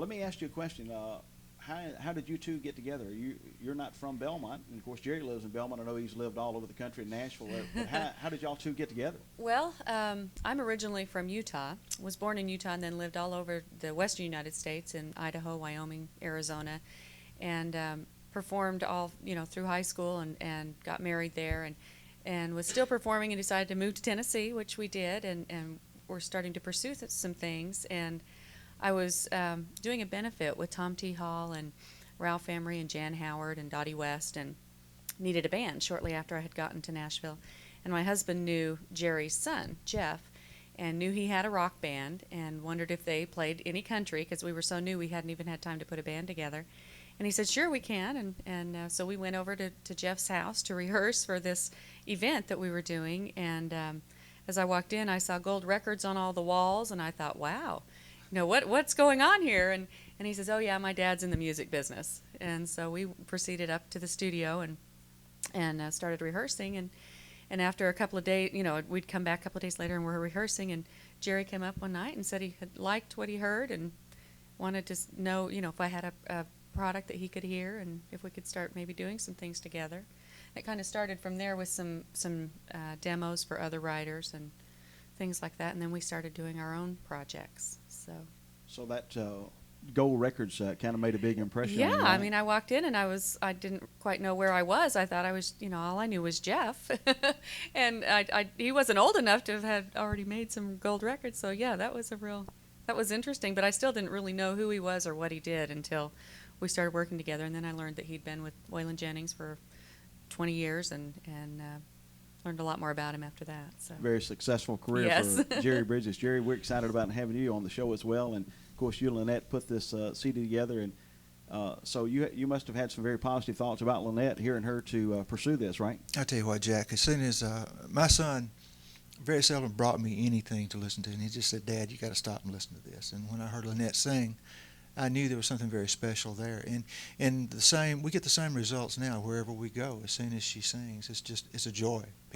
let me ask you a question. How did you two get together? You're not from Belmont, and of course Jerry lives in Belmont. I know he's lived all over the country in Nashville. But how did y'all two get together? Well, I'm originally from Utah. Was born in Utah and then lived all over the western United States in Idaho, Wyoming, Arizona, and performed all through high school and got married there and was still performing and decided to move to Tennessee, which we did, and we're starting to pursue some things. And I was doing a benefit with Tom T. Hall and Ralph Emery and Jan Howard and Dottie West, and needed a band shortly after I had gotten to Nashville. And my husband knew Jerry's son, Jeff, and knew he had a rock band and wondered if they played any country because we were so new we hadn't even had time to put a band together. And he said, sure, we can. And so we went over to Jeff's house to rehearse for this event that we were doing. And as I walked in, I saw gold records on all the walls, and I thought, wow, what's going on here? And he says, oh, yeah, my dad's in the music business. And so we proceeded up to the studio and started rehearsing. And after a couple of days, we'd come back a couple of days later and we're rehearsing. And Jerry came up one night and said he had liked what he heard and wanted to know, if I had a product that he could hear and if we could start maybe doing some things together. It kind of started from there with some demos for other writers and things like that. And then we started doing our own projects. So that Gold Records kind of made a big impression on Yeah, you, I right? mean, I walked in and I didn't quite know where I was. I thought I was, all I knew was Jeff, and he wasn't old enough to have had already made some gold records. So yeah, that was interesting. But I still didn't really know who he was or what he did until we started working together. And then I learned that he'd been with Waylon Jennings for 20 years and learned a lot more about him after that. So Very successful career Yes. for Jerry Bridges. Jerry, we're excited about having you on the show as well. And of course, you and Lynette put this CD together, and so you must have had some very positive thoughts about Lynette, hearing her to pursue this, right? I tell you what, Jack. As soon as my son very seldom brought me anything to listen to, and he just said, "Dad, you got to stop and listen to this." And when I heard Lynette sing, I knew there was something very special there. And we get the same results now wherever we go. As soon as she sings, it's a joy.